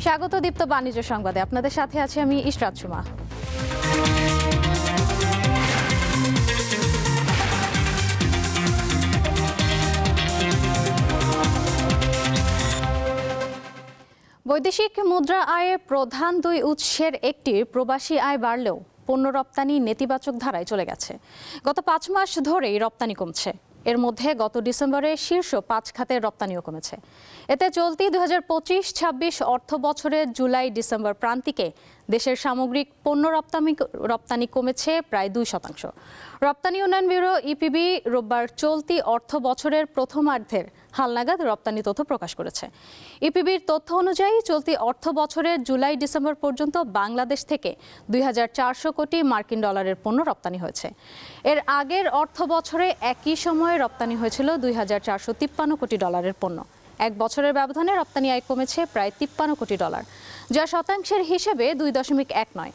স্বাগত দীপ্ত বাণিজ্য সংবাদে, আপনাদের সাথে আছি আমি ইশরাত সুমা। বৈদেশিক মুদ্রা আয়ের প্রধান দুই উৎসের একটি প্রবাসী আয় বাড়লেও পণ্য রপ্তানি নেতিবাচক ধারায় চলে গেছে। গত 5 মাস ধরেই রপ্তানি কমছে। এর মধ্যে গত ডিসেম্বরে শীর্ষ 5 খাতের রপ্তানিও কমেছে। এতে চলতি 2025-26 অর্থ বছরের জুলাই ডিসেম্বর প্রান্তিকে দেশের সামগ্রিক পণ্য রপ্তানি কমেছে প্রায় 2%। রপ্তানি উন্নয়ন ব্যুরো ইপিবি রোববার চলতি অর্থ বছরের প্রথমার্ধের হালনাগাদ রপ্তানি তথ্য প্রকাশ করেছে। ইপিবির তথ্য অনুযায়ী চলতি অর্থ বছরের জুলাই ডিসেম্বর পর্যন্ত বাংলাদেশ থেকে 2400 কোটি মার্কিন ডলারের পণ্য রপ্তানি হয়েছে। এর আগের অর্থ বছরে একই সময়ে রপ্তানি হয়েছিল 2453 কোটি ডলারের পণ্য। এক বছরের ব্যবধানে রপ্তানি আয় কমেছে প্রায় 53 কোটি ডলার, যা শতাংশের হিসেবে 2.19।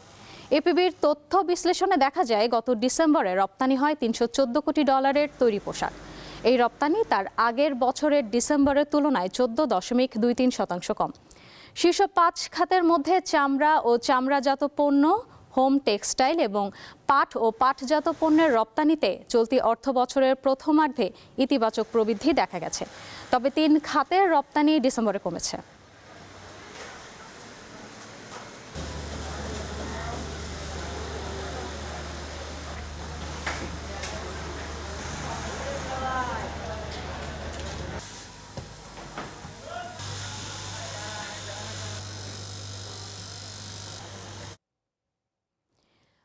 এপিবির তথ্য বিশ্লেষণে দেখা যায় গত ডিসেম্বরে রপ্তানি হয় 314 কোটি ডলারের তৈরি পোশাক। এই রপ্তানি তার আগের বছরের ডিসেম্বরের তুলনায় 14.23% কম। শীর্ষ 5 খাতের মধ্যে চামড়া ও চামড়াজাত পণ্য, হোম টেক্সটাইল এবং পাট ও পাটজাত পণ্যের রপ্তানিতে চলতি অর্থ বছরের প্রথমার্ধে ইতিবাচক প্রবৃদ্ধি দেখা গেছে। তবে 3 খাতের রপ্তানি ডিসেম্বরে কমেছে।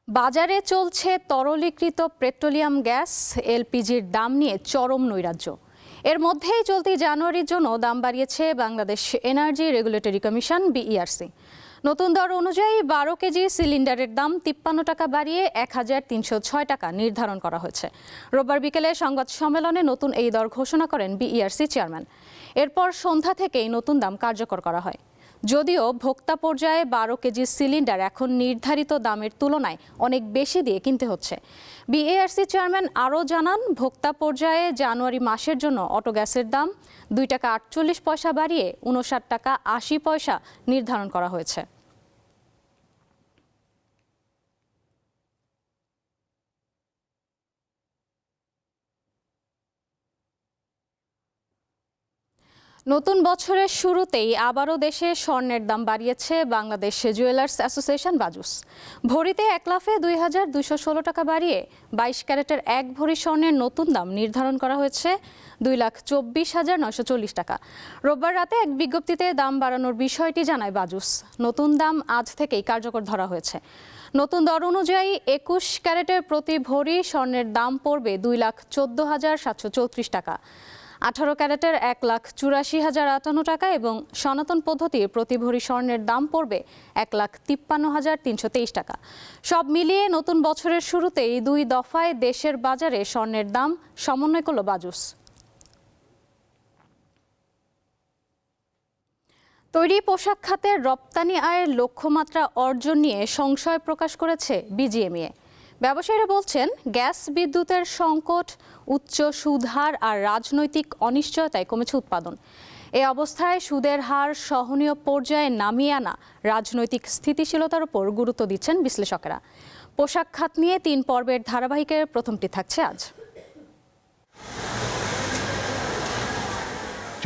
বাজারে চলছে তরলীকৃত পেট্রোলিয়াম গ্যাস এলপিজির দাম নিয়ে চরম নৈরাজ্য। এর মধ্যেই চলতি জানুয়ারির জন্য দাম বাড়িয়েছে Bangladesh energy regulatory commission BERC. নতুন দর অনুযায়ী 12 কেজি সিলিন্ডারের দাম 53 টাকা বাড়িয়ে 1306 টাকা নির্ধারণ করা হয়েছে। রোববার বিকেলে সংবাদ সম্মেলনে নতুন এই দর ঘোষণা করেন বিইআরসি চেয়ারম্যান। এরপর সন্ধ্যা থেকেই নতুন দাম কার্যকর করা হয়। যদিও ভোক্তা পর্যায়ে 12 কেজি সিলিন্ডার এখন নির্ধারিত দামের তুলনায় অনেক বেশি দিয়ে কিনতে হচ্ছে। বিএআরসি চেয়ারম্যান আরও জানান, ভোক্তা পর্যায়ে জানুয়ারি মাসের জন্য অটো গ্যাসের দাম 2 টাকা 48 পয়সা বাড়িয়ে 59 টাকা 80 পয়সা নির্ধারণ করা হয়েছে। নতুন বছরের শুরুতেই আবারও দেশে স্বর্ণের দাম বাড়িয়েছে বাংলাদেশ জুয়েলার্স অ্যাসোসিয়েশন বাজুস। ভরিতে 1 লাফে 2216 টাকা বাড়িয়ে 22 ক্যারেটের 1 ভরি স্বর্ণের নতুন দাম নির্ধারণ করা হয়েছে 2,24,940 টাকা। রোববার রাতে এক বিজ্ঞপ্তিতে দাম বাড়ানোর বিষয়টি জানায় বাজুস। নতুন দাম আজ থেকেই কার্যকর ধরা হয়েছে। নতুন দর অনুযায়ী 21 ক্যারেটের প্রতি ভরি স্বর্ণের দাম পড়বে 2,14,734 টাকা। 18 ক্যারেটের 1,84,058 টাকা এবং সনাতন পদ্ধতির প্রতি ভরি স্বর্ণের দাম পড়বে 1,53,323 টাকা। সব মিলিয়ে নতুন বছরের শুরুতেই 2 দফায় দেশের বাজারে স্বর্ণের দাম সমন্বয় করল বাজুস। তৈরি পোশাক খাতের রপ্তানি আয়ের লক্ষ্যমাত্রা অর্জন নিয়ে সংশয় প্রকাশ করেছে বিজিএমইএ। ব্যবসায়ীরা বলছেন, গ্যাস বিদ্যুতের সংকট, উচ্চ সুদ হার আর রাজনৈতিক অনিশ্চয়তায় কমেছে উৎপাদন। এই অবস্থায় সুদের হার সহনীয় পর্যায়ে নামিয়ে আনা রাজনৈতিক স্থিতিশীলতার উপর গুরুত্ব দিচ্ছেন বিশ্লেষকেরা। পোশাক খাত নিয়ে 3 পর্বের ধারাবাহিকের প্রথমটি থাকছে আজ।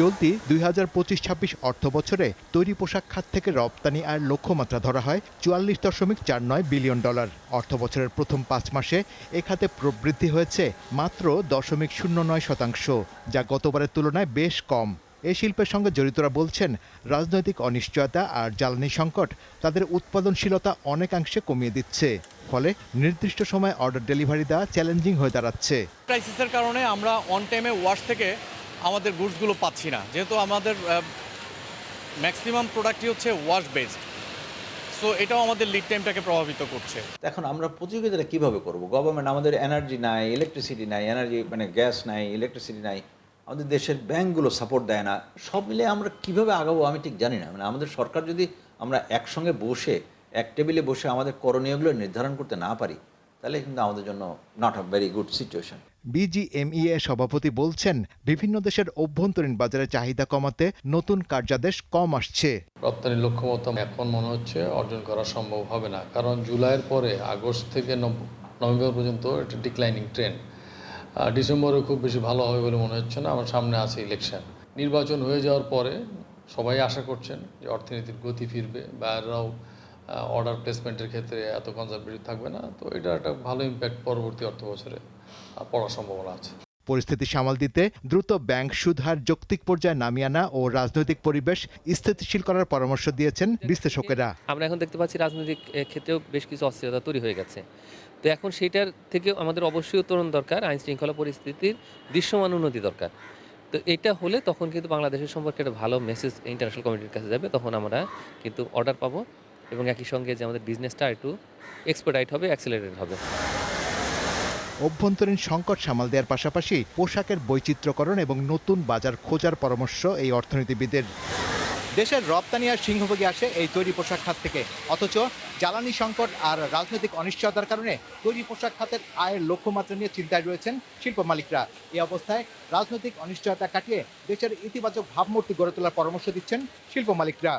চলতি 2025-26 অর্থ বছরে তৈরি পোশাক খাত থেকে রপ্তানি আয়ের লক্ষ্যমাত্রা ধরা হয় 44.49 বিলিয়ন ডলার। অর্থ বছরের প্রথম 5 মাসে এ খাতে প্রবৃদ্ধি হয়েছে মাত্র 0.09%, যা গতবারের তুলনায় বেশ কম। এই শিল্পের সঙ্গে জড়িতরা বলছেন, রাজনৈতিক অনিশ্চয়তা আর জ্বালানি সংকট তাদের উৎপাদনশীলতা অনেকাংশে কমিয়ে দিচ্ছে। ফলে নির্দিষ্ট সময়ে অর্ডার ডেলিভারি দেওয়া চ্যালেঞ্জিং হয়ে দাঁড়াচ্ছে। ক্রাইসিসের কারণে আমরা অন টাইমে ওয়াশ থেকে আমাদের গুডসগুলো পাচ্ছি না, যেহেতু আমাদের ম্যাক্সিমাম প্রোডাক্টই হচ্ছে ওয়াশ বেসড। সো এটাও আমাদের লিড টাইমটাকে প্রভাবিত করছে। এখন আমরা প্রতিযোগিতাটা কীভাবে করব? গভর্নমেন্ট আমাদের এনার্জি নাই, ইলেকট্রিসিটি নাই, এনার্জি মানে গ্যাস নাই, ইলেকট্রিসিটি নাই, আমাদের দেশের ব্যাংকগুলো সাপোর্ট দেয় না। সব মিলে আমরা কিভাবে আগাবো আমি ঠিক জানি না। মানে আমাদের সরকার যদি আমরা একসঙ্গে বসে এক টেবিলে বসে আমাদের করণীয়গুলো নির্ধারণ করতে না পারি, তাহলে কিন্তু আমাদের জন্য not a very good situation. BGMEA সভাপতি বলছেন, বিভিন্ন দেশের অভ্যন্তরীণ বাজারে চাহিদা কমাতে নতুন কার্যাদেশ কম আসছে। রপ্তানির লক্ষ্যমাত্রা এখন মনে হচ্ছে অর্জন করা সম্ভব হবে না, কারণ জুলাইয়ের পরে আগস্ট থেকে নভেম্বর পর্যন্ত এটা ডিক্লাইনিং ট্রেন্ড। ডিসেম্বরে খুব বেশি ভালো হবে বলে মনে হচ্ছে না। আমার সামনে আছে ইলেকশন, নির্বাচন হয়ে যাওয়ার পরে সবাই আশা করছেন যে অর্থনীতির গতি ফিরবে, বাইরেরাও অর্ডার প্লেসমেন্টের ক্ষেত্রে এত কনজারভেটিভ থাকবে না। তো এটা একটা ভালো ইম্প্যাক্ট পরবর্তী অর্থ বছরে পড়ার সম্ভাবনা আছে। পরিস্থিতি সামাল দিতে দ্রুত ব্যাংক সুদ হার যৌক্তিক পর্যায়ে নামিয়ে আনা ও রাজনৈতিক পরিবেশ স্থিতিশীল করার পরামর্শ দিয়েছেন বিশ্লেষকেরা। আমরা এখন দেখতে পাচ্ছি রাজনৈতিক ক্ষেত্রেও বেশ কিছু অস্থিরতা তৈরি হয়ে গেছে। তো এখন সেটার থেকে আমাদের অবশ্যই উত্তরণ দরকার, আইন শৃঙ্খলা পরিস্থিতির দৃশ্যমান উন্নতি দরকার। তো এটা হলে তখন কিন্তু বাংলাদেশের সম্পর্কে একটা ভালো মেসেজ ইন্টারন্যাশনাল কমিউনিটির কাছে যাবে, তখন আমরা কিন্তু অর্ডার পাবো এবং একই সঙ্গে যে আমাদের বিজনেসটা একটু এক্সপার্টাইট হবে, অ্যাক্সেলারেটেড হবে। অভ্যন্তরীণ সংকট সামাল দেওয়ার পাশাপাশি পোশাকের বৈচিত্র্যকরণ এবং নতুন বাজার খোঁজার পরামর্শ এই অর্থনীতিবিদের। দেশের রপ্তানি আর সিংহভাগই আসে এই তৈরি পোশাক খাত থেকে, অথচ জ্বালানি সংকট আর রাজনৈতিক অনিশ্চয়তার কারণে তৈরি পোশাক খাতের আয়ের লক্ষ্যমাত্রা নিয়ে চিন্তায় রয়েছেন শিল্প মালিকরা। এই অবস্থায় রাজনৈতিক অনিশ্চয়তা কাটিয়ে দেশের ইতিবাচক ভাবমূর্তি গড়ে তোলার পরামর্শ দিচ্ছেন শিল্প মালিকরা।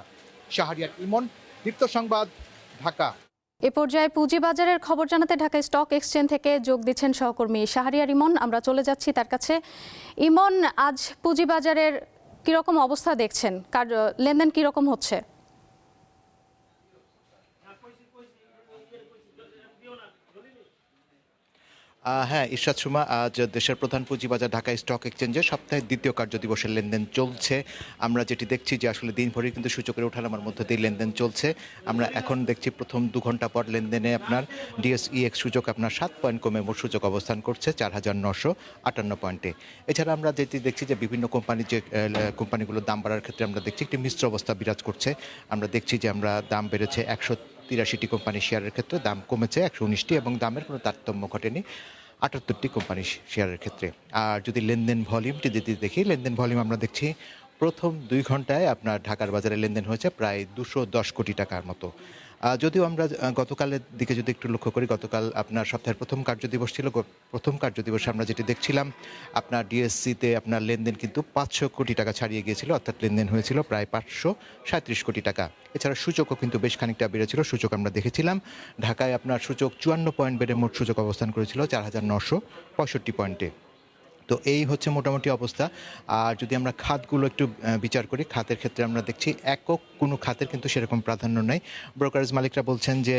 শাহরিয়ার ইমন, দীপ্ত সংবাদ, ঢাকা। এ পর্যায়ে পুঁজিবাজারের খবর জানাতে ঢাকা স্টক এক্সচেঞ্জ থেকে যোগ দিচ্ছেন সহকর্মী শাহরিয়ার ইমন। আমরা চলে যাচ্ছি তার কাছে। ইমন, আজ পুঁজিবাজারের কিরকম অবস্থা দেখছেন? লেনদেন কিরকম হচ্ছে? হ্যাঁ, ইরশাদ সুমা, আজ দেশের প্রধান পুঁজিবাজার ঢাকা স্টক এক্সচেঞ্জে সপ্তাহের দ্বিতীয় কার্যদিবসের লেনদেন চলছে। আমরা যেটি দেখছি যে আসলে দিনভরই কিন্তু সূচকের ওঠানামার মধ্যে দিয়ে লেনদেন চলছে। আমরা এখন দেখছি প্রথম 2 ঘন্টা পর লেনদেনে আপনার ডিএসইএক্স সূচক আপনার 7 পয়েন্ট কমে মোট সূচক অবস্থান করছে 4,958 পয়েন্টে। এছাড়া আমরা যেটি দেখছি যে বিভিন্ন কোম্পানির যে কোম্পানিগুলোর দাম বাড়ার ক্ষেত্রে আমরা দেখছি একটি মিশ্র অবস্থা বিরাজ করছে। আমরা দেখছি যে আমরা দাম বেড়েছে 183টি কোম্পানির শেয়ারের ক্ষেত্রে, দাম কমেছে 119টি এবং দামের কোনো তারতম্য ঘটেনি 78টি কোম্পানির শেয়ারের ক্ষেত্রে। আর যদি লেনদেন ভলিউমটি যদি দেখি, লেনদেন ভলিউম আমরা দেখছি প্রথম 2 ঘন্টায় আপনার ঢাকার বাজারে লেনদেন হয়েছে প্রায় 210 কোটি টাকার মতো। যদিও আমরা গতকালের দিকে যদি একটু লক্ষ্য করি, গতকাল আপনার সপ্তাহের প্রথম কার্যদিবস ছিল। প্রথম কার্যদিবসে আমরা যেটি দেখছিলাম আপনার ডিএসসিতে আপনার লেনদেন কিন্তু 500 কোটি টাকা ছাড়িয়ে গিয়েছিল, অর্থাৎ লেনদেন হয়েছিল প্রায় 537 কোটি টাকা। এছাড়া সূচকও কিন্তু বেশ খানিকটা বেড়েছিল। সূচক আমরা দেখেছিলাম ঢাকায় আপনার সূচক 54 পয়েন্ট বেড়ে মোট সূচক অবস্থান করেছিল 4,965 পয়েন্টে। তো এই হচ্ছে মোটামুটি অবস্থা। আর যদি আমরা খাতগুলো একটু বিচার করি, খাতের ক্ষেত্রে আমরা দেখছি একক কোনো খাতের কিন্তু সেরকম প্রাধান্য নেই। ব্রোকারেজ মালিকরা বলছেন যে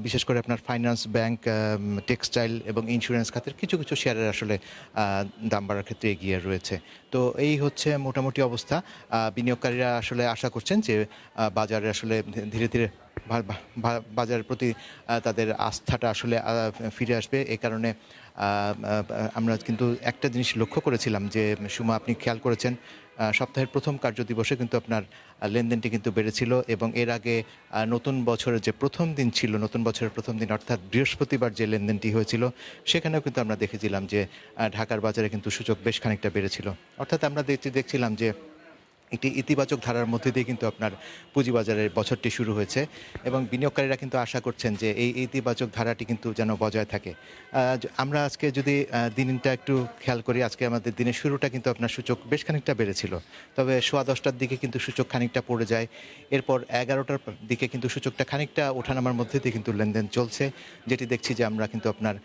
বিশেষ করে আপনার ফাইন্যান্স, ব্যাংক, টেক্সটাইল এবং ইন্স্যুরেন্স খাতের কিছু কিছু শেয়ারের আসলে দাম বাড়ার ক্ষেত্রে এগিয়ে রয়েছে। তো এই হচ্ছে মোটামুটি অবস্থা। বিনিয়োগকারীরা আসলে আশা করছেন যে বাজারে আসলে ধীরে ধীরে বাজারের প্রতি তাদের আস্থাটা আসলে ফিরে আসবে। এই কারণে আমরা কিন্তু একটা জিনিস লক্ষ্য করেছিলাম যে সুমা, আপনি খেয়াল করেছেন সপ্তাহের প্রথম কার্যদিবসে কিন্তু আপনার লেনদেনটি কিন্তু বেড়েছিল এবং এর আগে নতুন বছরের যে প্রথম দিন ছিল, নতুন বছরের প্রথম দিন অর্থাৎ বৃহস্পতিবার যে লেনদেনটি হয়েছিল সেখানেও কিন্তু আমরা দেখেছিলাম যে ঢাকার বাজারে কিন্তু সূচক বেশ খানিকটা বেড়েছিল। অর্থাৎ আমরা দেখছিলাম যে একটি ইতিবাচক ধারার মধ্যে দিয়ে কিন্তু আপনার পুঁজিবাজারের বছরটি শুরু হয়েছে এবং বিনিয়োগকারীরা কিন্তু আশা করছেন যে এই ইতিবাচক ধারাটি কিন্তু যেন বজায় থাকে। আমরা আজকে যদি দিনটা একটু খেয়াল করি, আজকে আমাদের দিনের শুরুটা কিন্তু আপনার সূচক বেশ খানিকটা বেড়েছিল, তবে 10:15টার দিকে কিন্তু সূচক খানিকটা পড়ে যায়। এরপর 11টার দিকে কিন্তু সূচকটা খানিকটা ওঠানামার মধ্যে দিয়ে কিন্তু লেনদেন চলছে, যেটি দেখছি যে আমরা কিন্তু আপনার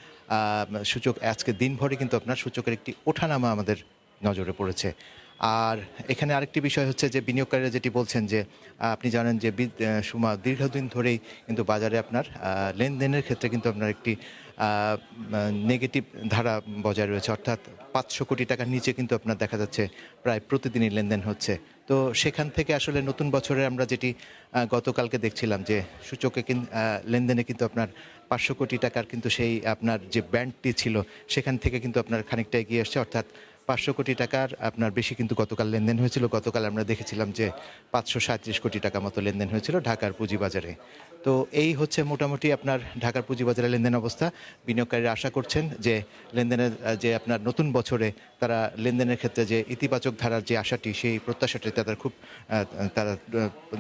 সূচক আজকে দিনভরই কিন্তু আপনার সূচকের একটি ওঠানামা আমাদের নজরে পড়েছে। আর এখানে আরেকটি বিষয় হচ্ছে যে বিনিয়োগকারীরা যেটি বলছেন যে আপনি জানেন যে সুমা দীর্ঘদিন ধরেই কিন্তু বাজারে আপনার লেনদেনের ক্ষেত্রে কিন্তু আপনার একটি নেগেটিভ ধারা বজায় রয়েছে, অর্থাৎ 500 কোটি টাকার নিচে কিন্তু আপনার দেখা যাচ্ছে প্রায় প্রতিদিনই লেনদেন হচ্ছে। তো সেখান থেকে আসলে নতুন বছরে আমরা যেটি গতকালকে দেখছিলাম যে সূচকে লেনদেনে কিন্তু আপনার 500 কোটি টাকার কিন্তু সেই আপনার যে ব্যান্ডটি ছিল সেখান থেকে কিন্তু আপনার খানিকটা এগিয়ে আসছে, অর্থাৎ 500 কোটি টাকার আপনার বেশি কিন্তু গতকাল লেনদেন হয়েছিল। গতকাল আমরা দেখেছিলাম যে 537 কোটি টাকা মতো লেনদেন হয়েছিল ঢাকার পুঁজিবাজারে। তো এই হচ্ছে মোটামুটি আপনার ঢাকার পুঁজিবাজারের লেনদেন অবস্থা। বিনিয়োগকারীরা আশা করছেন যে লেনদেনের যে আপনার নতুন বছরে তারা লেনদেনের ক্ষেত্রে যে ইতিবাচক ধারার যে আশাটি, সেই প্রত্যাশাটি তারা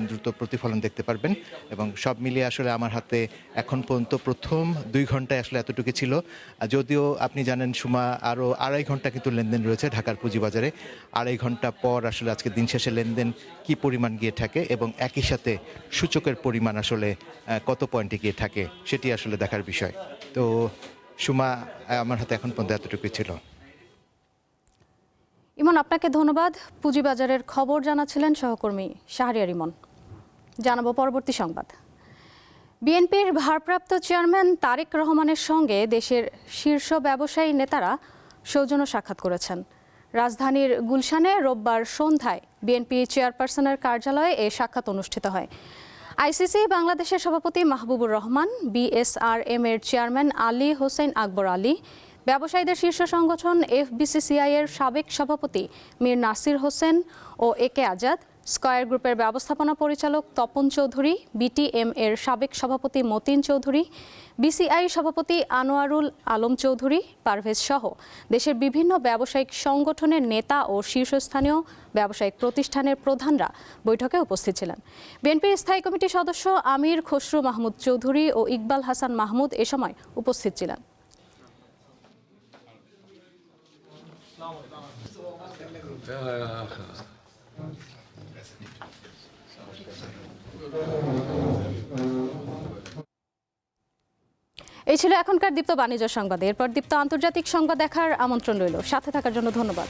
দ্রুত প্রতিফলন দেখতে পারবেন। এবং সব মিলিয়ে আসলে আমার হাতে এখন পর্যন্ত প্রথম 2 ঘন্টায় আসলে এতটুকু ছিল। যদিও আপনি জানেন সুমা, আরও 2.5 ঘন্টা কিন্তু লেনদেন রয়েছে ঢাকার পুঁজিবাজারে। 2.5 ঘন্টা পর আসলে আজকে দিন শেষে লেনদেন কি পরিমাণ গিয়ে থাকে এবং একই সাথে সূচকের পরিমাণ আসলে কত পয়েন্টে গিয়ে থাকে সেটি আসলে দেখার বিষয়। তো সুমা, আমার হাতে এখন পর্যন্ত এতটুকুই ছিল। ইমন, আপনাকে ধন্যবাদ। পুঁজিবাজারের খবর জানাচ্ছিলেন সহকর্মী শাহরিয়ার ইমন। জানাবো পরবর্তী সংবাদ। বিএনপির ভারপ্রাপ্ত চেয়ারম্যান তারেক রহমানের সঙ্গে দেশের শীর্ষ ব্যবসায়ী নেতারা সৌজন্য সাক্ষাৎ করেছেন। রাজধানীর গুলশানে রোববার সন্ধ্যায় বিএনপি চেয়ারপারসনের কার্যালয়ে এই সাক্ষাৎ অনুষ্ঠিত হয়। আইসিসি বাংলাদেশের সভাপতি মাহবুবুর রহমান, বিএসআরএম এর চেয়ারম্যান আলী হোসেন আকবর আলী, ব্যবসায়ীদের শীর্ষ সংগঠন এফবিসিসিআই এর সাবেক সভাপতি মীর নাসির হোসেন ও একে আজাদ, স্কয়ার গ্রুপের ব্যবস্থাপনা পরিচালক তপন চৌধুরী, বিটিএম এর সাবেক সভাপতি মতিন চৌধুরী, বিসিআই সভাপতি আনোয়ারুল আলম চৌধুরী পারভেজ সহ দেশের বিভিন্ন ব্যবসায়িক সংগঠনের নেতা ও শীর্ষস্থানীয় ব্যবসায়িক প্রতিষ্ঠানের প্রধানরা বৈঠকে উপস্থিত ছিলেন। বিএনপির স্থায়ী কমিটির সদস্য আমির খসরু মাহমুদ চৌধুরী ও ইকবাল হাসান মাহমুদ এ সময় উপস্থিত ছিলেন। এই ছিল এখনকার দীপ্ত বাণিজ্য সংবাদ। এরপর দীপ্ত আন্তর্জাতিক সংবাদ দেখার আমন্ত্রণ রইল। সাথে থাকার জন্য ধন্যবাদ।